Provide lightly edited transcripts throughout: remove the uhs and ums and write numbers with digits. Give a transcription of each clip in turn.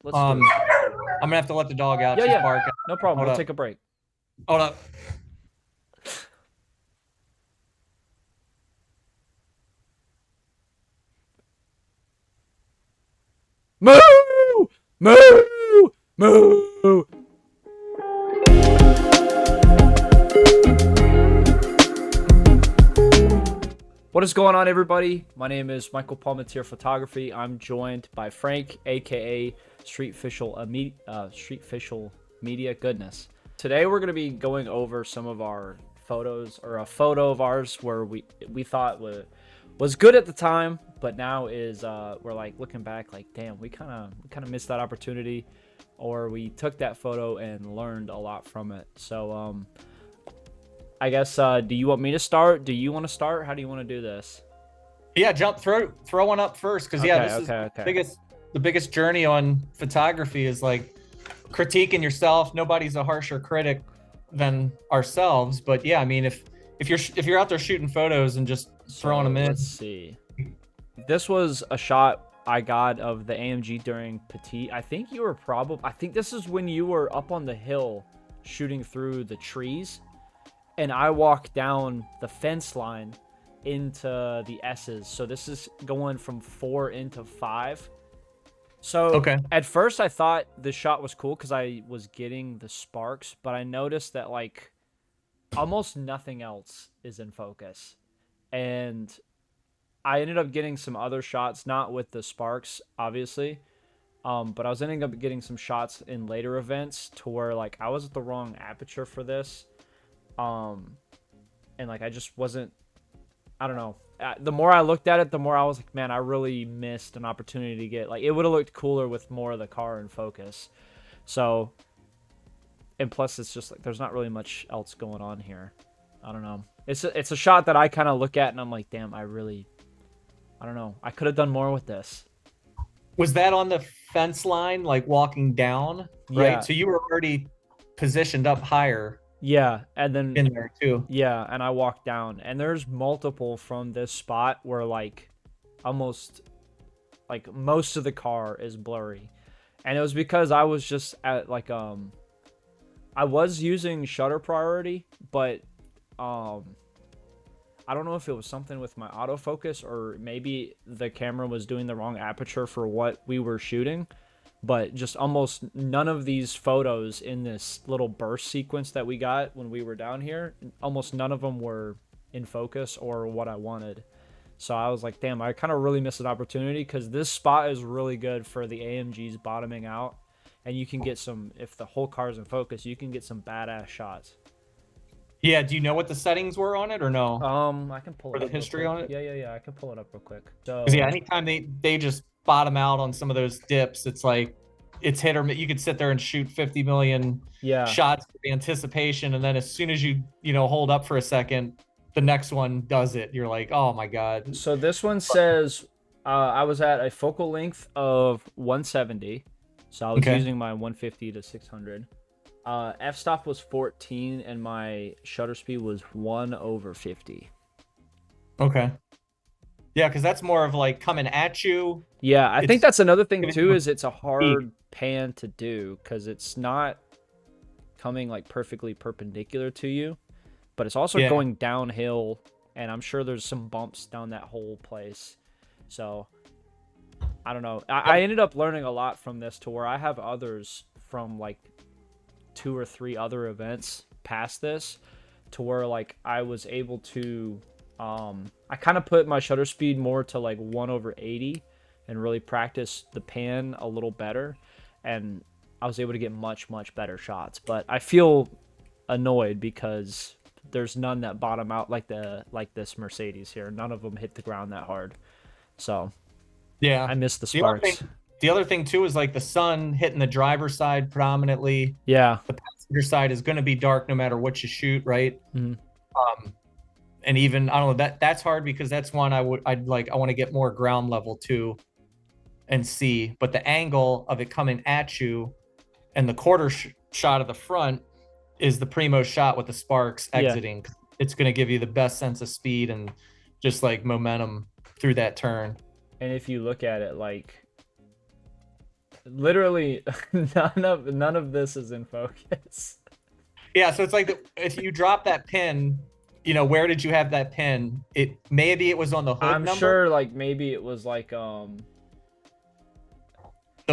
let's do it. I'm gonna have to let the dog out. Yeah, She's yeah. barking. No problem. Hold We'll up. take a break. Hold up. Moo! Moo! Moo! What is going on, everybody? My name is MichaelPalmateerPhotography. I'm joined by Frank, aka StreetOffical Media. Goodness. Today we're going to be going over some of our photos, or a photo of ours where we thought was good at the time, but now is we're like looking back like, damn, we kind of missed that opportunity, or we took that photo and learned a lot from it. So I guess, do you want me to start? Do you want to start? How do you want to do this? Yeah, throw one up first, because yeah, Okay, this is okay. the biggest journey on photography is like critiquing yourself. Nobody's a harsher critic than ourselves, but yeah, I mean, if you're out there shooting photos and just throwing So them in. let's see. This was a shot I got of the AMG during Petit. I think you were I think this is when you were up on the hill shooting through the trees, and I walked down the fence line into the S's. So this is going from 4 into 5. So Okay. at first I thought the shot was cool because I was getting the sparks, but I noticed that like almost nothing else is in focus. And I ended up getting some other shots, not with the sparks, obviously. But I was ending up getting some shots in later events to where like I was at the wrong aperture for this. Um, and like I just wasn't, I don't know. The more I looked at it, the more I was like, man, I really missed an opportunity to get, like, it would have looked cooler with more of the car in focus. So, and plus it's just like there's not really much else going on here. I don't know. It's a shot that I kind of look at and I'm like, damn, I don't know. I could have done more with this. Was that on the fence line, like walking down, right? Yeah, So you were already positioned up higher yeah, and then in there too. yeah, and I walked down, and there's multiple from this spot where like almost like most of the car is blurry, and it was because I was just at like I was using shutter priority, but um I don't know if it was something with my autofocus or maybe the camera was doing the wrong aperture for what we were shooting. But just almost none of these photos in this little burst sequence that we got when we were down here, almost none of them were in focus or what I wanted. So I was like, damn, I kind of really missed an opportunity because this spot is really good for the AMGs bottoming out. And you can get some, if the whole car's in focus, you can get some badass shots. Yeah, do you know what the settings were on it or no? I can pull Or it the up real history quick. on it? Yeah, I can pull it up real quick. Because yeah, So, anytime they just bottom out on some of those dips, it's like it's hit or miss. You could sit there and shoot 50 million yeah. shots with anticipation, and then as soon as you hold up for a second, the next one does it. You're like, oh my god. So this one says I was at a focal length of 170. So I was Okay. using my 150 to 600. F-stop was 14 and my shutter speed was 1/50. Okay. Yeah, because that's more of like coming at you. Yeah, I think It's that's another thing giving too you a is it's a peak. hard pan to do because it's not coming like perfectly perpendicular to you, but it's also Yeah. going downhill, and I'm sure there's some bumps down that whole place. So I don't know. I ended up learning a lot from this to where I have others from like 2 or 3 other events past this to where like I was able to I kind of put my shutter speed more to like 1/80 and really practice the pan a little better, and I was able to get much better shots. But I feel annoyed because there's none that bottom out like this Mercedes here. None of them hit the ground that hard. So Yeah. I missed the The other thing, sparks. the other thing too is like the sun hitting the driver's side predominantly. Yeah. The passenger side is going to be dark no matter what you shoot, right? Mhm. Um, and even I don't know that's hard because that's one I want to get more ground level to and see. But the angle of it coming at you and the quarter shot of the front is the primo shot with the sparks Yeah. exiting. It's going to give you the best sense of speed and just like momentum through that turn. And if you look at it, like Literally, none of this is in focus. Yeah, so it's like if you drop that pin, you know, where did you have that pin? Maybe it was on the hood I'm number. sure like maybe it was like The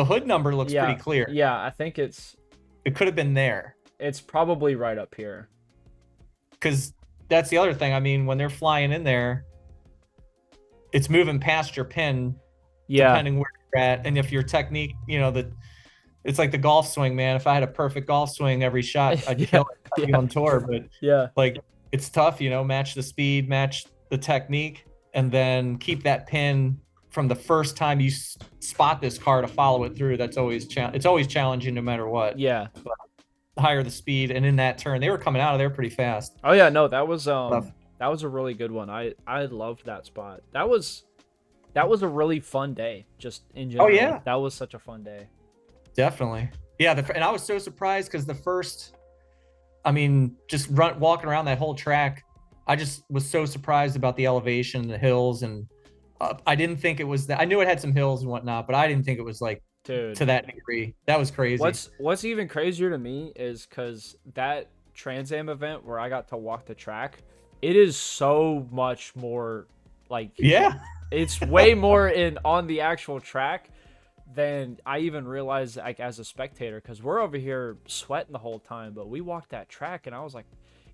hood number looks pretty yeah, clear. yeah, I think It could have been there. it's probably right up here. Because that's the other thing. I mean, when they're flying in there, it's moving past your pin, Yeah. depending where you're at. And if your technique, you know, it's like the golf swing, man. If I had a perfect golf swing every shot, I'd kill it Yeah. on tour. But Yeah. like, it's tough, you know, match the speed, match the technique, and then keep that pin from the first time you spot this car to follow it through. That's always it's always challenging no matter what. Yeah. But higher the speed, and in that turn, they were coming out of there pretty fast. Oh yeah, no, that was a really good one. I loved that spot. That was a really fun day, just in general. Oh yeah, that was such a fun day. definitely. Yeah, and I was so surprised because the first, I mean, just walking around that whole track, I just was so surprised about the elevation, the hills, and I didn't think it was that. I knew it had some hills and whatnot, but I didn't think it was like Dude, to that degree. That was crazy. what's even crazier to me is because that Trans Am event where I got to walk the track, it is so much more like Yeah, it's way more in on the actual track than I even realized like as a spectator, because we're over here sweating the whole time, but we walked that track and I was like,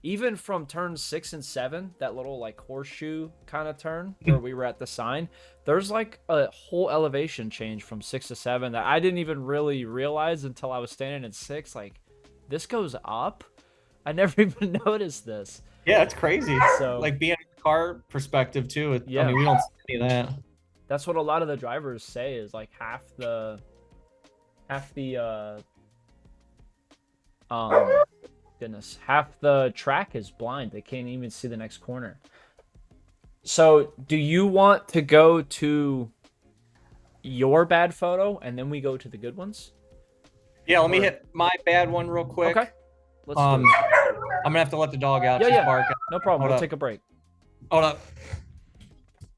even from turn 6 and 7, that little like horseshoe kind of turn where we were at the sign, there's like a whole elevation change from 6 to 7 that I didn't even really realize until I was standing at 6. Like, this goes up. I never even noticed this. yeah, it's crazy. So Like being in the car perspective too. Yeah. I mean, we don't see any of that. that's what a lot of the drivers say is like half the goodness, half the track is blind. They can't even see the next corner. So do you want to go to your bad photo and then we go to the good ones? Yeah, let me hit my bad one real quick. Okay, let's do I'm it. gonna have to let the dog out. Yeah, She's yeah. barking. No problem. Hold We'll up. take a break. Hold up.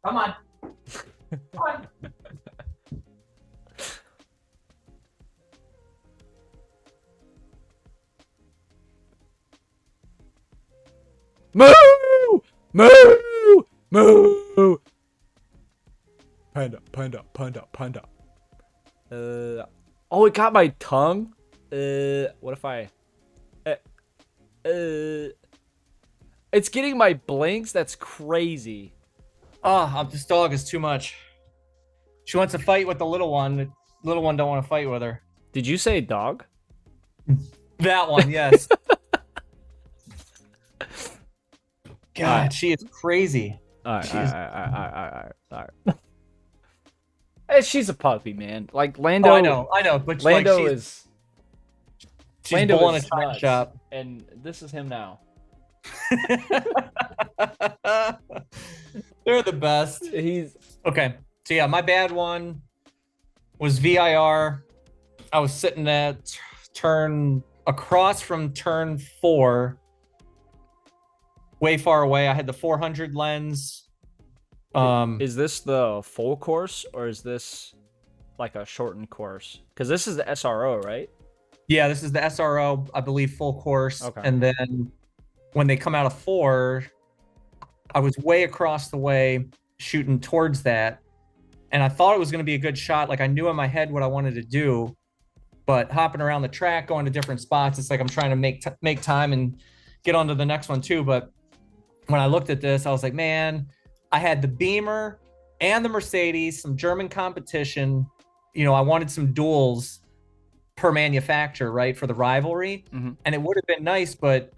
Come on. Come on. Moo! Moo! Moo! Panda, panda, panda, panda. Oh, it got my tongue. What if I? It's getting my blinks. That's crazy. Oh, this dog is too much. She wants to fight with the little one. The little one don't want to fight with her. Did you say dog? That one, yes. God, she is crazy. All right. Hey, she's a puppy, man. Like Lando. Oh, I know, but Lando like is. she's Lando bull in a is china nuts, shop. and this is him now. They're the best. He's Okay, so yeah, my bad one was VIR. I was sitting at turn across from turn 4, way far away. I had the 400 lens. Is this the full course or is this like a shortened course? Because this is the SRO, right? Yeah, this is the SRO, I believe, full course. Okay. And then when they come out of 4, I was way across the way shooting towards that. And I thought it was going to be a good shot. Like I knew in my head what I wanted to do, but hopping around the track, going to different spots, it's like I'm trying to make time and get onto the next one too. But when I looked at this, I was like, man, I had the Beamer and the Mercedes, some German competition. You know, I wanted some duels per manufacturer, right, for the rivalry. Mm-hmm. And it would have been nice, but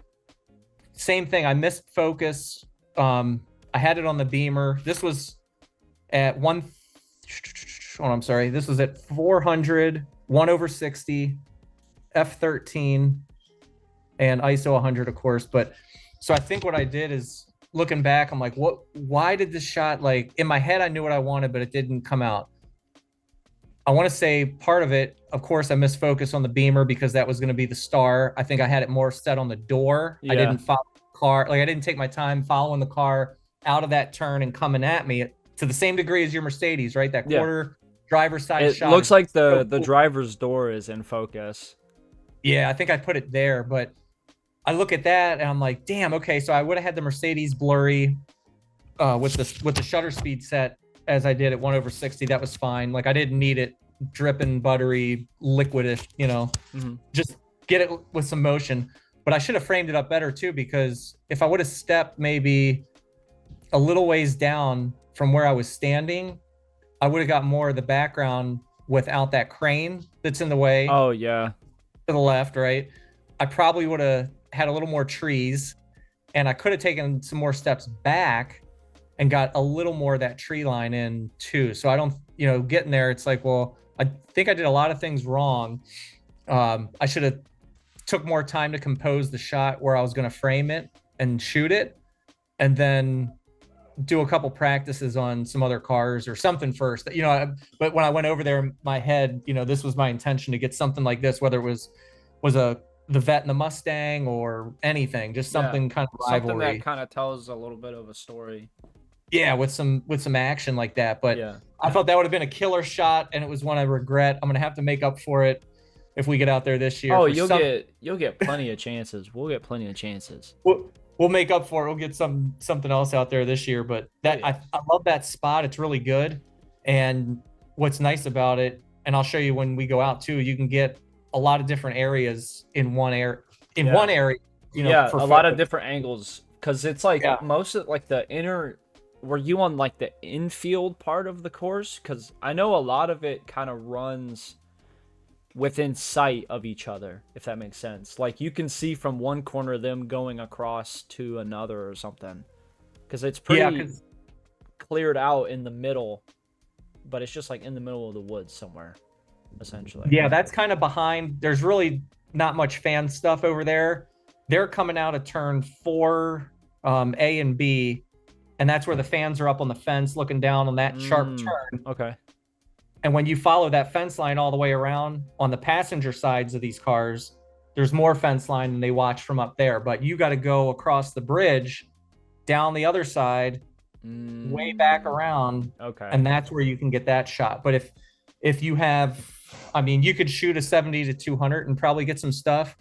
same thing. I missed focus. I had it on the Beamer. This was at I'm sorry. This was at 400, 1/60, f13, and ISO 100, of course. But so I think what I did is, looking back, I'm like, why did this shot, like in my head, I knew what I wanted, but it didn't come out. I want to say part of it, of course, I missed focus on the Beamer because that was going to be the star. I think I had it more set on the door. Yeah. I didn't follow the car. Like I didn't take my time following the car out of that turn and coming at me to the same degree as your Mercedes, right? That Yeah. quarter driver's side It shot looks is like so the cool. driver's door is in focus. Yeah, I think I put it there, but I look at that and I'm like, damn, okay, so I would have had the Mercedes blurry with the shutter speed set as I did at 1/60. That was fine. Like I didn't need it dripping buttery liquidish, Hmm. just get it with some motion. But I should have framed it up better too, because if I would have stepped maybe a little ways down from where I was standing, I would have got more of the background without that crane that's in the way Oh yeah. to the left, right? I probably would have had a little more trees, and I could have taken some more steps back and got a little more of that tree line in too. So I don't, getting there, it's like, well, I think I did a lot of things wrong. I should have took more time to compose the shot where I was going to frame it and shoot it, and then do a couple practices on some other cars or something first. But when I went over there in my head, this was my intention to get something like this, whether it was the Vet and the Mustang or anything, just Yeah. something kind of Something that rivalry. kind of tells a little bit of a story. Yeah, with some action like that. But Yeah. I thought that would have been a killer shot, and it was one I regret. I'm gonna have to make up for it if we get out there this year. Oh, For you'll get plenty of chances. We'll get plenty of chances. we'll make up for it. We'll get something else out there this year. But I love that spot. It's really good. And what's nice about it, and I'll show you when we go out too, you can get a lot of different areas in one area. One area, Yeah, for a lot of photos. different angles because it's like Yeah. most of like the inner. Were you on like the infield part of the course? Because I know a lot of it kind of runs within sight of each other, if that makes sense. Like you can see from one corner them going across to another or something. Because it's Yeah, pretty 'cause cleared out in the middle, but it's just like in the middle of the woods somewhere, essentially. yeah, that's kind of behind. There's really not much fan stuff over there. They're coming out of turn 4, A and B, and that's where the fans are up on the fence looking down on that sharp turn. Okay. And when you follow that fence line all the way around on the passenger sides of these cars, there's more fence line than they watch from up there. But you got to go across the bridge, down the other side, way back around, Okay. and that's where you can get that shot. But if you have, I mean, you could shoot a 70 to 200 and probably get some stuff.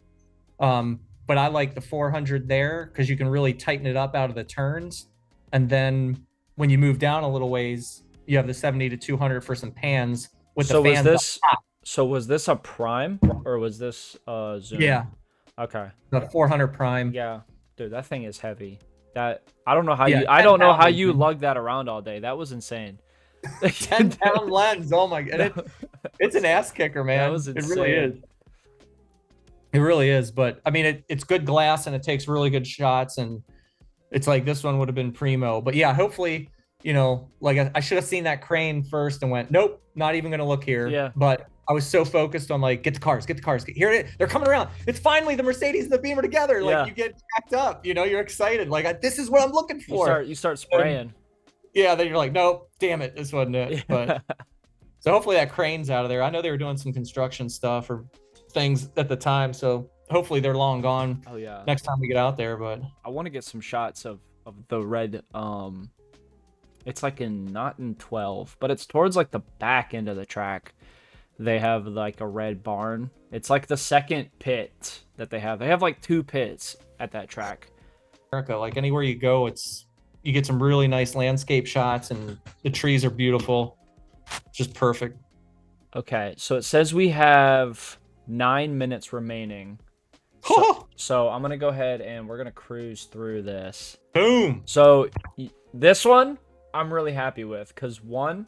But I like the 400 there because you can really tighten it up out of the turns. And then when you move down a little ways, you have the 70 to 200 for some pans with the fans. So was this a prime or was this zoom? Yeah, Okay. the 400 prime. Yeah. Dude, that thing is heavy. That I don't know how Yeah, I don't know how 10 you pounds. lug that around all day. That was insane. 10-pound lens. Oh my god, it's an ass kicker, man. That was It really is. insane. It really is. But I mean, it's good glass and it takes really good shots. And it's like this one would have been primo. But yeah, hopefully, like I should have seen that crane first and went, nope, not even gonna look here. Yeah. But I was so focused on like, get the cars. Here it is. They're coming around. It's finally the Mercedes and the Beamer together. Like Yeah. you get jacked up. You're excited. Like this is what I'm looking for. You start spraying. Yeah, then you're like, nope, damn it, this wasn't it. But so hopefully that crane's out of there. I know they were doing some construction stuff or things at the time, so hopefully they're long gone Oh yeah. next time we get out there. But I want to get some shots of the red it's like not in 12, but it's towards like the back end of the track. They have like a red barn. It's like the second pit that they have. They have like 2 pits at that track. America, like anywhere you go, you get some really nice landscape shots and the trees are beautiful. Just perfect. Okay, so it says we have 9 minutes remaining. So I'm gonna go ahead and we're gonna cruise through this. Boom. So this one I'm really happy with because one,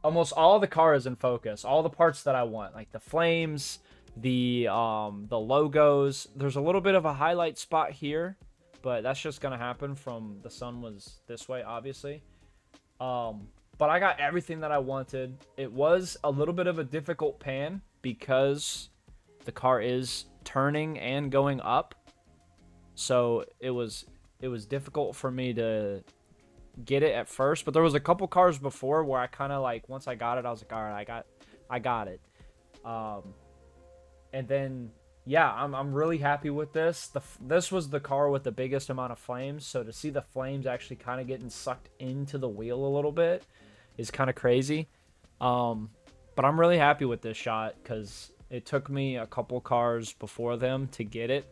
almost all the car is in focus. All the parts that I want, like the flames, the logos. There's a little bit of a highlight spot here, but that's just gonna happen from the sun was this way, obviously. But I got everything that I wanted. It was a little bit of a difficult pan because the car is turning and going up. So it was difficult for me to get it at first, but there was a couple cars before where I kind of like once I got it, I was like, all right, I got it. And then yeah, I'm really happy with this. This was the car with the biggest amount of flames, so to see the flames actually kind of getting sucked into the wheel a little bit is kind of crazy. But I'm really happy with this shot because it took me a couple cars before them to get it,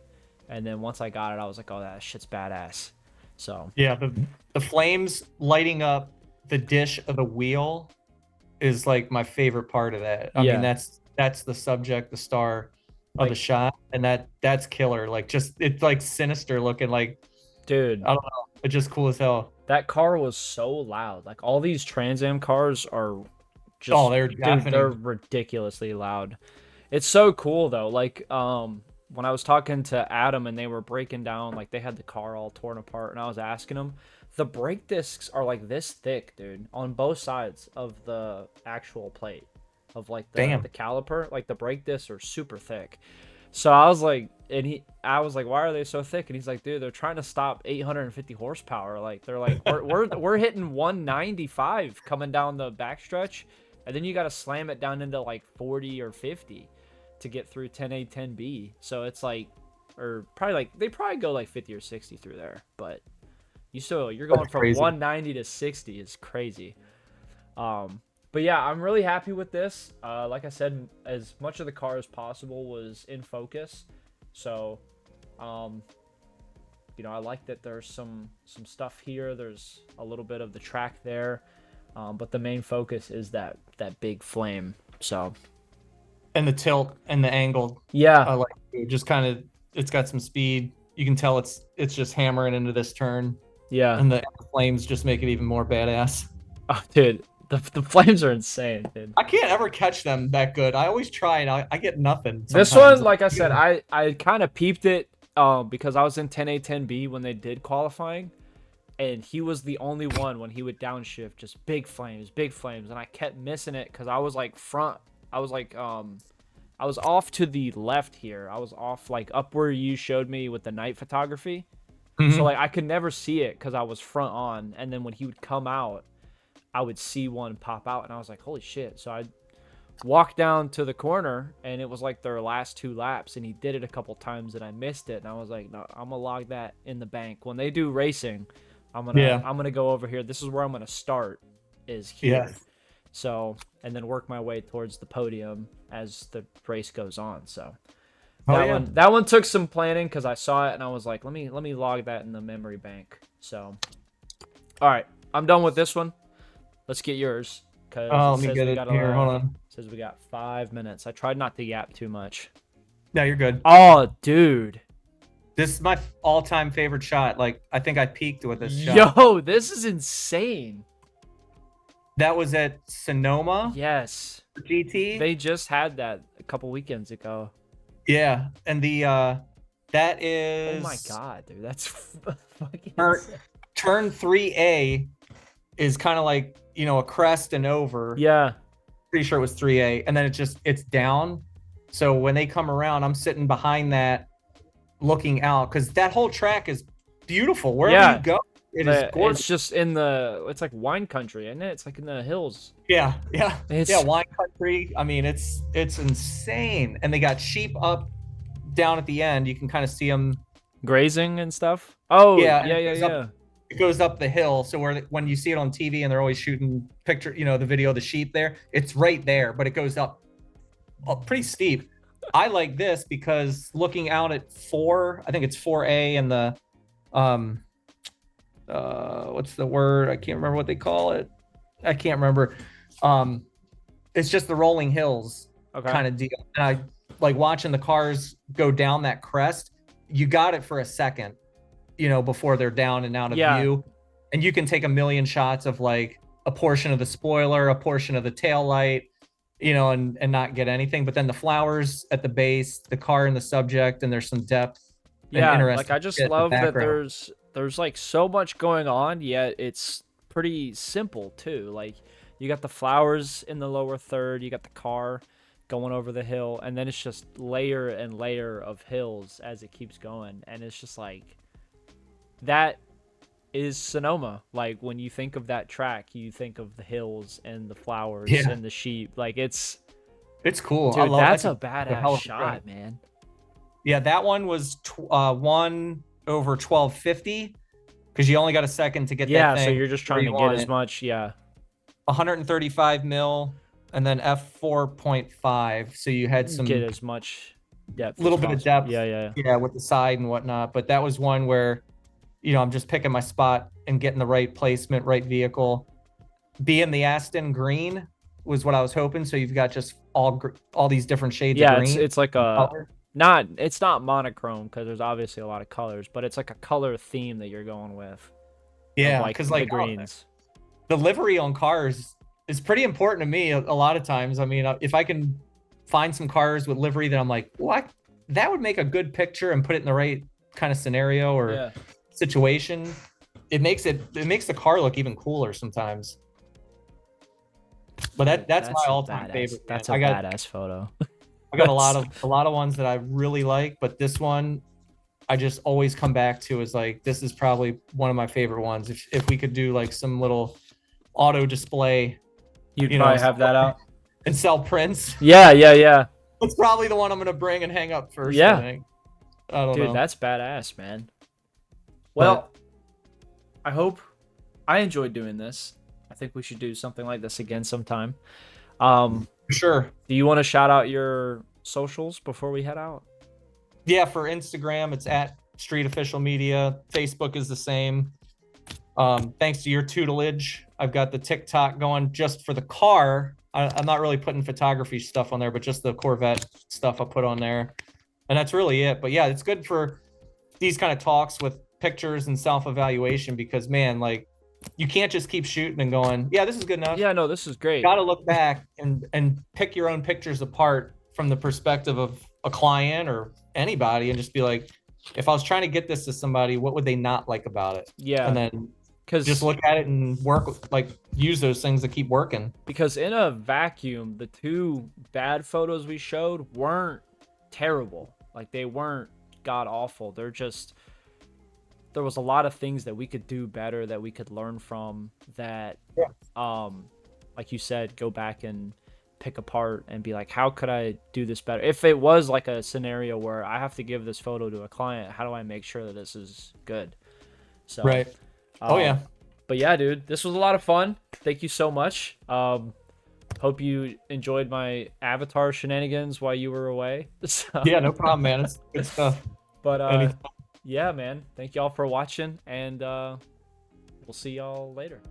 and then once I got it, I was like, oh, that shit's badass. So Yeah, the flames lighting up the dish of the wheel is like my favorite part of that. I mean, yeah, that's the subject, the star of the like, shot, and that's killer. Like, just it's like sinister looking. Like, dude, I don't know, it's just cool as hell. that car was so loud. Like all these Trans Am cars are Oh, just, they're dude, they're deafening. ridiculously loud. It's so cool though. Like when I was talking to Adam and they were breaking down, like they had the car all torn apart, and I was asking them, the brake discs are like this thick, dude, on both sides of the actual plate of like the Damn. caliper. Like the brake discs are super thick. So I was like, I was like, why are they so thick? And he's like, dude, they're trying to stop 850 horsepower. Like they're like, we're hitting 195 coming down the backstretch, and then you got to slam it down into like 40 or 50 to get through 10A 10B. So it's like, or probably like they probably go like 50 or 60 through there, but you're going That's from crazy. 190 to 60 is crazy. But yeah, I'm really happy with this. Like I said, as much of the car as possible was in focus. So, I like that there's some stuff here. There's a little bit of the track there, but the main focus is that big flame. So And the tilt and the angle, yeah, I like it. Just kind of, it's got some speed. You can tell it's just hammering into this turn, yeah. and the flames just make it even more badass. Oh, dude, the flames are insane, dude. I can't ever catch them that good. I always try and I get nothing This sometimes. one, like I said, I kind of peeped it because I was in 10A 10B when they did qualifying, and he was the only one when he would downshift, just big flames, and I kept missing it because I was like front. I was like I was off to the left here. I was off like up where you showed me with the night photography. So Mhm. like I could never see it because I was front on, and then when he would come out, I would see one pop out, and I was like, holy shit. So I walked down to the corner, and it was like their last 2 laps, and he did it a couple times, and I missed it, and I was like, no, I'm gonna log that in the bank. When they do racing, Yeah, I'm gonna go over here. This is where I'm gonna start, is yeah. here. So, and then work my way towards the podium as the race goes on. So Oh yeah. that one took some planning because I saw it and I was like, let me log that in the memory bank. So, all right, I'm done with this one. Let's get yours because Oh, it let me says get we it got here. Hold on. says we got 5 minutes. I tried not to yap too much. No, you're good. Oh, dude. This is my all-time favorite shot. Like, I think I peaked with this shot. Yo, this is insane. That was at Sonoma Yes. GT. They just had that a couple weekends ago. Yeah, and that Oh is my god, dude. That's fucking turn, insane. turn 3A is kind of like, a crest and over. Yeah. Pretty sure it was 3A, and then it's down. So when they come around, I'm sitting behind that looking out because that whole track is beautiful. Wherever you go, it is gorgeous. It's just it's like wine country, isn't it? It's like in the hills. Yeah. It's Wine country. I mean, it's insane. And they got sheep up down at the end. You can kind of see them. grazing and stuff. Oh, Yeah, yeah, and yeah. it goes up the hill. So when you see it on TV and they're always shooting the video of the sheep there, it's right there, but it goes up pretty steep. I like this because looking out at I think it's 4A and the what's the word? I can't remember what they call it. I can't remember. It's just the rolling hills Okay. kind of deal. And I like watching the cars go down that crest. You got it for a second, before they're down and out of view. And you can take a million shots of like a portion of the spoiler, a portion of the tail light, and not get anything. But then the flowers at the base, the car in the subject, and there's some depth. And interesting. Like I just shit in the love that background. there's like so much going on, yet it's pretty simple too. Like you got the flowers in the lower third, you got the car going over the hill, and then it's just layer and layer of hills as it keeps going, and it's just like that is Sonoma. Like when you think of that track, you think of the hills and the flowers and the sheep. Like it's cool. dude, I love that's that. a badass shot, man. Yeah, that one was 1/1250 because you only got a second to get that thing. So you're just trying to get as much. 135 mil and then f4.5. So you had some Get as much depth. little as bit of possible. depth, Yeah. yeah, with the side and whatnot. But that was one where, I'm just picking my spot and getting the right placement, right vehicle. Being the Aston green was what I was hoping. So you've got just all these different shades of Yeah, green. it's like a color. it's not monochrome because there's obviously a lot of colors, but it's like a color theme that you're going with. Yeah, like because the greens. the livery on cars is pretty important to me a lot of times. I mean, if I can find some cars with livery that I'm like, what, that would make a good picture and put it in the right kind of scenario or situation, it makes the car look even cooler sometimes. But that's my all-time favorite. That's a badass photo. I got a lot of ones that I really like, but this one I just always come back to is like, this is probably one of my favorite ones. If we could do like some little auto display, you'd probably have that out and sell prints. Yeah. It's probably the one I'm gonna bring and hang up first. Yeah, I think. I don't know. Dude, that's badass, man. Well, I hope I enjoyed doing this. I think we should do something like this again sometime. Sure. Do you want to shout out your socials before we head out? Yeah, for Instagram, it's at StreetOffical Media. Facebook is the same. Thanks to your tutelage, I've got the TikTok going just for the car. I'm not really putting photography stuff on there, but just the Corvette stuff I put on there. And that's really it. But yeah, it's good for these kind of talks with pictures and self-evaluation because, man, like, you can't just keep shooting and going, yeah, this is good enough. Yeah, no, this is great. You got to look back and pick your own pictures apart from the perspective of a client or anybody and just be like, if I was trying to get this to somebody, what would they not like about it? Yeah. And then just look at it and use those things to keep working. Because in a vacuum, the two bad photos we showed weren't terrible. Like, they weren't god awful. They're just, there was a lot of things that we could do better, that we could learn from, that like you said, go back and pick apart and be like, how could I do this better? If it was like a scenario where I have to give this photo to a client, how do I make sure that this is good? So right. But yeah, dude, this was a lot of fun. Thank you so much. Hope you enjoyed my avatar shenanigans while you were away. So, yeah, no problem, man. It's good stuff. But yeah, man, thank y'all for watching, and we'll see y'all later.